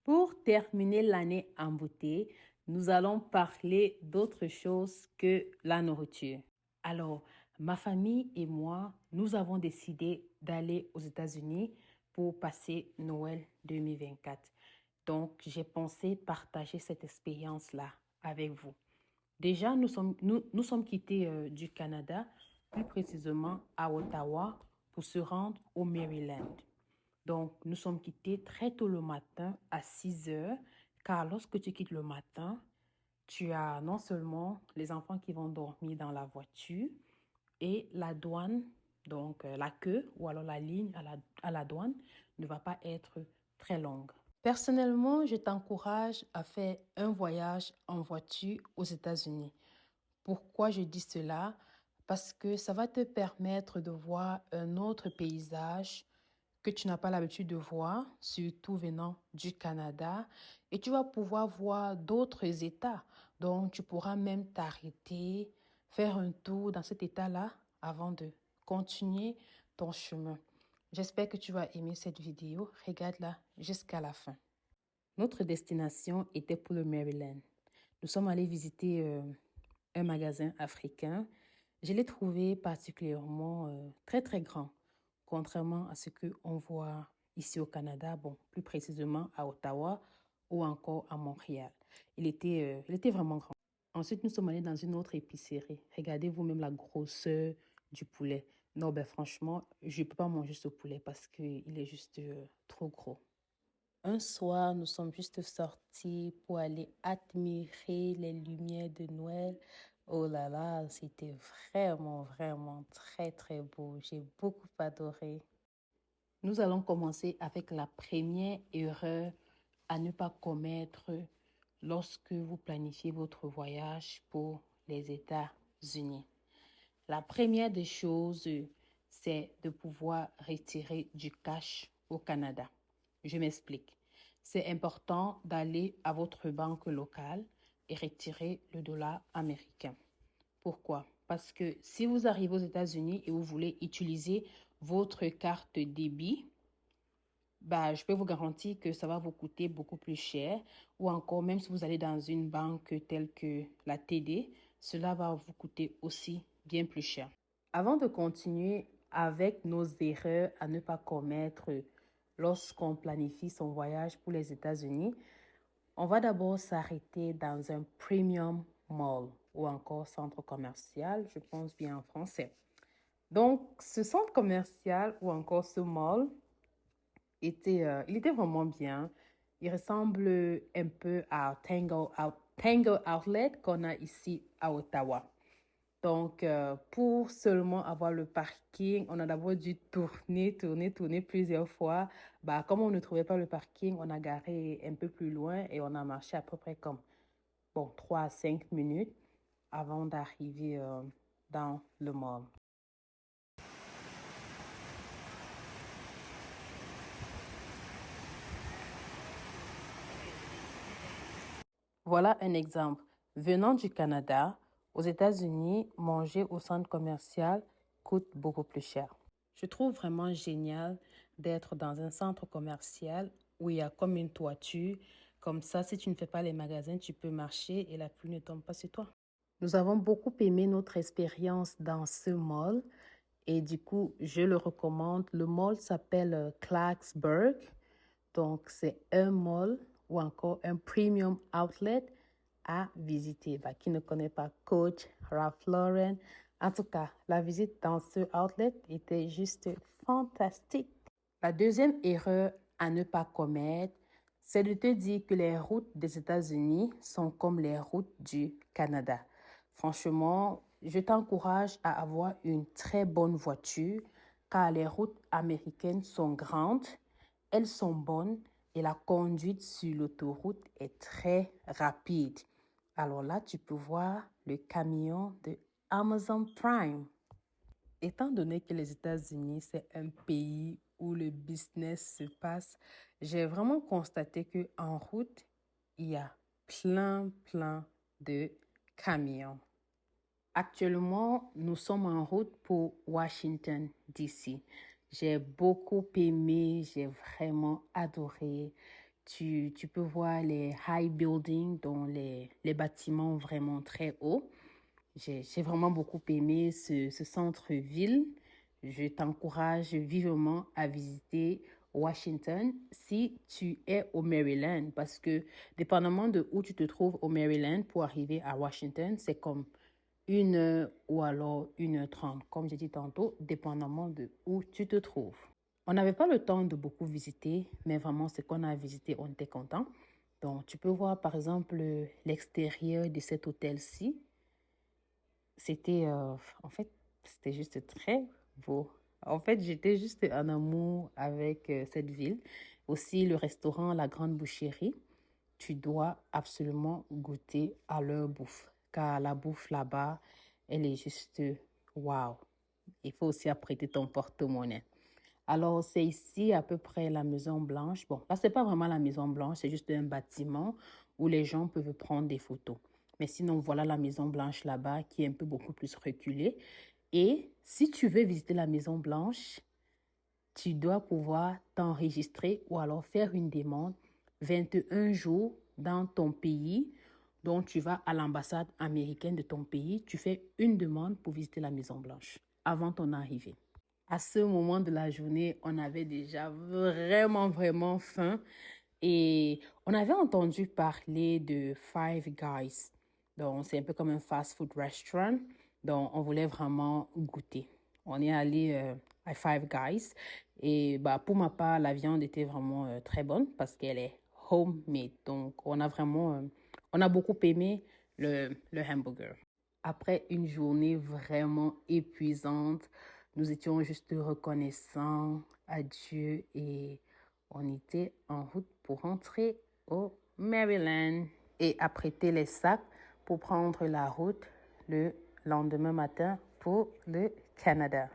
Pour terminer l'année en beauté, nous allons parler d'autre chose que la nourriture. Alors, ma famille et moi, nous avons décidé d'aller aux États-Unis pour passer Noël 2024. Donc, j'ai pensé partager cette expérience-là avec vous. Déjà, nous sommes quittés du Canada, plus précisément à Ottawa, pour se rendre au Maryland. Donc, nous sommes quittés très tôt le matin à 6 heures, car lorsque tu quittes le matin, tu as non seulement les enfants qui vont dormir dans la voiture et la douane, donc la queue ou alors la ligne à la douane ne va pas être très longue. Personnellement, je t'encourage à faire un voyage en voiture aux États-Unis. Pourquoi je dis cela? Parce que ça va te permettre de voir un autre paysage que tu n'as pas l'habitude de voir, surtout venant du Canada. Et tu vas pouvoir voir d'autres États. Donc, tu pourras même t'arrêter, faire un tour dans cet État-là avant de continuer ton chemin. J'espère que tu vas aimer cette vidéo. Regarde-la jusqu'à la fin. Notre destination était pour le Maryland. Nous sommes allés visiter un magasin africain. Je l'ai trouvé particulièrement très, très grand, contrairement à ce qu'on voit ici au Canada, bon, plus précisément à Ottawa ou encore à Montréal. Il était vraiment grand. Ensuite, nous sommes allés dans une autre épicerie. Regardez vous-même la grosseur du poulet. Non, ben franchement, je ne peux pas manger ce poulet parce qu'il est juste trop gros. Un soir, nous sommes juste sortis pour aller admirer les lumières de Noël. Oh là là, c'était vraiment, vraiment très, très beau. J'ai beaucoup adoré. Nous allons commencer avec la première erreur à ne pas commettre lorsque vous planifiez votre voyage pour les États-Unis. La première des choses, c'est de pouvoir retirer du cash au Canada. Je m'explique. C'est important d'aller à votre banque locale et retirer le dollar américain. Pourquoi? Parce que si vous arrivez aux États-Unis et vous voulez utiliser votre carte débit, bah, je peux vous garantir que ça va vous coûter beaucoup plus cher. Ou encore, même si vous allez dans une banque telle que la TD, cela va vous coûter aussi bien plus cher. Avant de continuer avec nos erreurs à ne pas commettre lorsqu'on planifie son voyage pour les États-Unis, on va d'abord s'arrêter dans un premium mall ou encore centre commercial, je pense bien en français. Donc, ce centre commercial ou encore ce mall il était vraiment bien. Il ressemble un peu à Tango Outlet qu'on a ici à Ottawa. Donc, pour seulement avoir le parking, on a d'abord dû tourner plusieurs fois. Bah, comme on ne trouvait pas le parking, on a garé un peu plus loin et on a marché à peu près comme, bon, 3 à 5 minutes avant d'arriver dans le mall. Voilà un exemple. Venant du Canada, aux États-Unis, manger au centre commercial coûte beaucoup plus cher. Je trouve vraiment génial d'être dans un centre commercial où il y a comme une toiture. Comme ça, si tu ne fais pas les magasins, tu peux marcher et la pluie ne tombe pas sur toi. Nous avons beaucoup aimé notre expérience dans ce mall et du coup, je le recommande. Le mall s'appelle Clarksburg. Donc, c'est un mall ou encore un premium outlet à visiter. Bah, qui ne connaît pas Coach, Ralph Lauren. En tout cas, la visite dans ce outlet était juste fantastique. La deuxième erreur à ne pas commettre, c'est de te dire que les routes des États-Unis sont comme les routes du Canada. Franchement, je t'encourage à avoir une très bonne voiture car les routes américaines sont grandes, elles sont bonnes et la conduite sur l'autoroute est très rapide. Alors là, tu peux voir le camion de Amazon Prime. Étant donné que les États-Unis, c'est un pays où le business se passe, j'ai vraiment constaté qu'en route, il y a plein de camions. Actuellement, nous sommes en route pour Washington, D.C. J'ai beaucoup aimé, j'ai vraiment adoré. Tu peux voir les high buildings, donc les bâtiments vraiment très hauts. J'ai vraiment beaucoup aimé ce centre-ville. Je t'encourage vivement à visiter Washington si tu es au Maryland, parce que dépendamment de où tu te trouves au Maryland pour arriver à Washington, c'est comme 1 heure ou alors 1 h 30, comme j'ai dit tantôt, dépendamment de où tu te trouves. On n'avait pas le temps de beaucoup visiter, mais vraiment ce qu'on a visité, on était content. Donc, tu peux voir par exemple l'extérieur de cet hôtel-ci. C'était, en fait, c'était juste très beau. En fait, j'étais juste en amour avec cette ville. Aussi, le restaurant La Grande Boucherie. Tu dois absolument goûter à leur bouffe, car la bouffe là-bas, elle est juste waouh. Il faut aussi apprêter ton porte-monnaie. Alors, c'est ici à peu près la Maison Blanche. Bon, là, c'est pas vraiment la Maison Blanche, c'est juste un bâtiment où les gens peuvent prendre des photos. Mais sinon, voilà la Maison Blanche là-bas qui est un peu beaucoup plus reculée. Et si tu veux visiter la Maison Blanche, tu dois pouvoir t'enregistrer ou alors faire une demande 21 jours dans ton pays. Donc, tu vas à l'ambassade américaine de ton pays, tu fais une demande pour visiter la Maison Blanche avant ton arrivée. À ce moment de la journée, on avait déjà vraiment faim et on avait entendu parler de Five Guys. Donc, c'est un peu comme un fast-food restaurant. Donc, on voulait vraiment goûter. On est allé à Five Guys et bah, pour ma part, la viande était vraiment très bonne parce qu'elle est homemade. Donc, on a beaucoup aimé le hamburger. Après une journée vraiment épuisante, nous étions juste reconnaissants à Dieu et on était en route pour rentrer au Maryland et apprêter les sacs pour prendre la route le lendemain matin pour le Canada.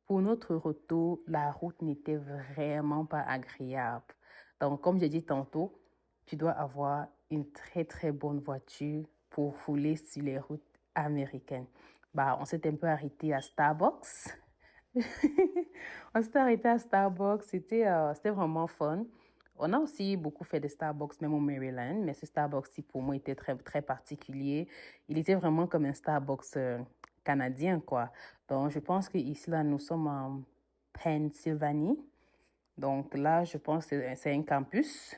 Pour notre retour, la route n'était vraiment pas agréable. Donc, comme j'ai dit tantôt, tu dois avoir une très bonne voiture pour rouler sur les routes américaines. Bah, on s'est un peu arrêté à Starbucks. On s'est arrêté à Starbucks. C'était vraiment fun. On a aussi beaucoup fait de Starbucks, même au Maryland, mais ce Starbucks-ci, pour moi, était très particulier. Il était vraiment comme un Starbucks canadien, quoi. Donc, je pense qu'ici, là, nous sommes en Pennsylvanie. Donc là, je pense que c'est un campus.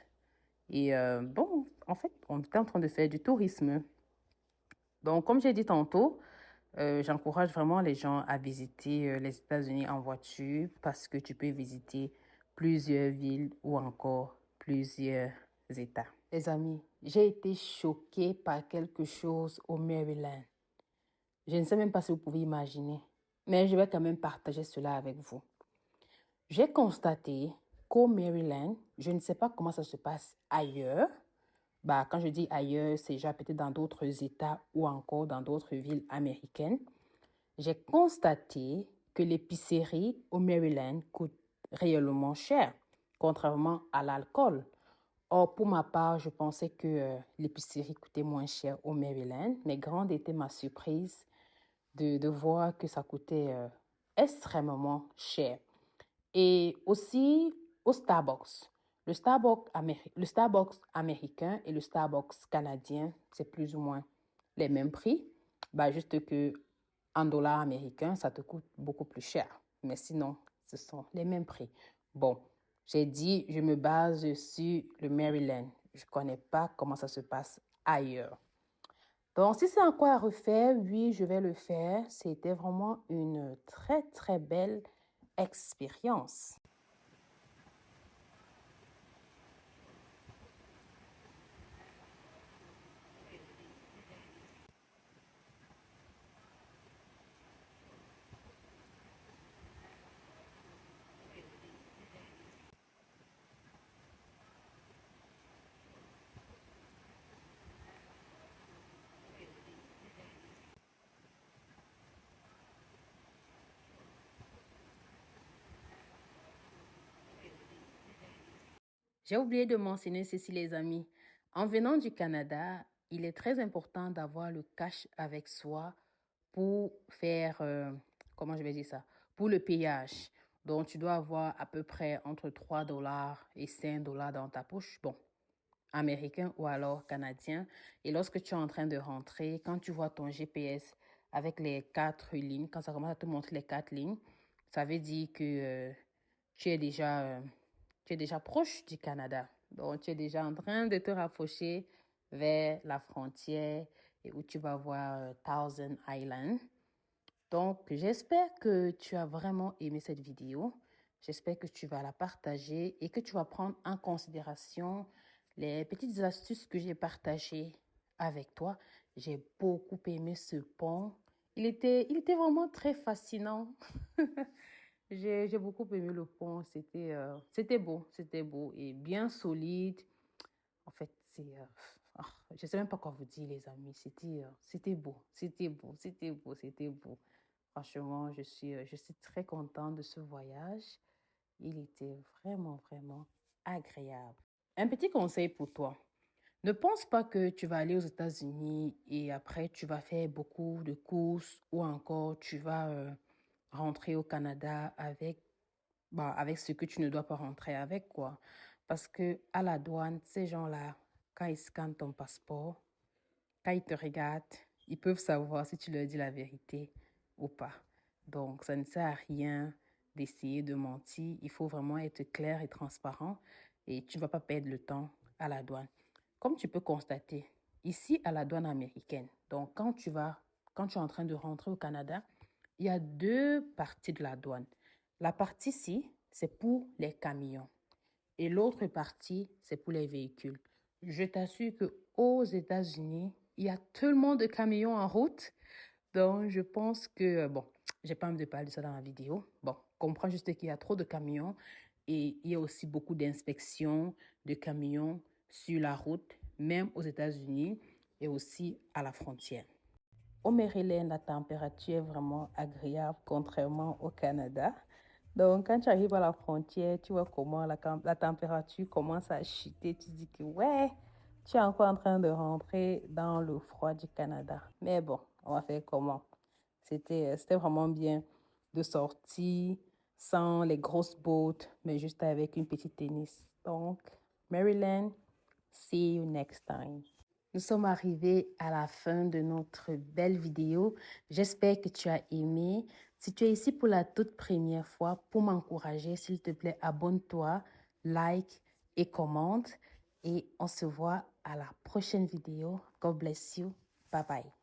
Et bon, en fait, on était en train de faire du tourisme. Donc, comme j'ai dit tantôt, j'encourage vraiment les gens à visiter les États-Unis en voiture parce que tu peux visiter plusieurs villes ou encore plusieurs États. Les amis, j'ai été choquée par quelque chose au Maryland. Je ne sais même pas si vous pouvez imaginer, mais je vais quand même partager cela avec vous. J'ai constaté qu'au Maryland, je ne sais pas comment ça se passe ailleurs. Bah, quand je dis ailleurs, c'est déjà peut-être dans d'autres États ou encore dans d'autres villes américaines. J'ai constaté que l'épicerie au Maryland coûte réellement cher, contrairement à l'alcool. Or, pour ma part, je pensais que l'épicerie coûtait moins cher au Maryland, mais grande était ma surprise de voir que ça coûtait extrêmement cher. Et aussi au Starbucks. Le Starbucks américain et le Starbucks canadien, c'est plus ou moins les mêmes prix. Bah, juste que en dollars américains, ça te coûte beaucoup plus cher. Mais sinon, ce sont les mêmes prix. Bon, j'ai dit, je me base sur le Maryland. Je ne connais pas comment ça se passe ailleurs. Donc, si c'est encore à refaire, oui, je vais le faire. C'était vraiment une très belle expérience. J'ai oublié de mentionner ceci, les amis. En venant du Canada, il est très important d'avoir le cash avec soi pour faire, comment je vais dire ça, pour le payage. Donc, tu dois avoir à peu près entre 3 dollars et 5 dollars dans ta poche. Bon, américain ou alors canadien. Et lorsque tu es en train de rentrer, quand tu vois ton GPS avec les 4 lignes, quand ça commence à te montrer les 4 lignes, ça veut dire que tu es déjà proche du Canada. Donc, tu es déjà en train de te rapprocher vers la frontière et où tu vas voir Thousand Island. Donc, j'espère que tu as vraiment aimé cette vidéo. J'espère que tu vas la partager et que tu vas prendre en considération les petites astuces que j'ai partagées avec toi. J'ai beaucoup aimé ce pont. Il était vraiment très fascinant. J'ai beaucoup aimé le pont. C'était beau et bien solide. En fait, je ne sais même pas quoi vous dire, les amis. C'était beau, c'était beau, c'était beau, c'était beau. Franchement, je suis très contente de ce voyage. Il était vraiment, vraiment agréable. Un petit conseil pour toi. Ne pense pas que tu vas aller aux États-Unis et après tu vas faire beaucoup de courses ou encore tu vas rentrer au Canada avec ce que tu ne dois pas rentrer avec, quoi. Parce que à la douane, ces gens-là, quand ils scannent ton passeport, quand ils te regardent, ils peuvent savoir si tu leur dis la vérité ou pas. Donc, ça ne sert à rien d'essayer de mentir. Il faut vraiment être clair et transparent et tu ne vas pas perdre le temps à la douane. Comme tu peux constater, ici à la douane américaine, donc quand tu es en train de rentrer au Canada, il y a deux parties de la douane. La partie-ci, c'est pour les camions et l'autre partie, c'est pour les véhicules. Je t'assure qu'aux États-Unis, il y a tellement de camions en route. Donc, je pense que, bon, j'ai pas envie de parler de ça dans la vidéo. Bon, comprends juste qu'il y a trop de camions et il y a aussi beaucoup d'inspections de camions sur la route, même aux États-Unis et aussi à la frontière. Au Maryland, la température est vraiment agréable, contrairement au Canada. Donc, quand tu arrives à la frontière, tu vois comment la température commence à chuter. Tu dis que, ouais, tu es encore en train de rentrer dans le froid du Canada. Mais bon, on va faire comment? C'était vraiment bien de sortir sans les grosses bottes, mais juste avec une petite tennis. Donc, Maryland, see you next time. Nous sommes arrivés à la fin de notre belle vidéo. J'espère que tu as aimé. Si tu es ici pour la toute première fois, pour m'encourager, s'il te plaît, abonne-toi, like et commente. Et on se voit à la prochaine vidéo. God bless you. Bye bye.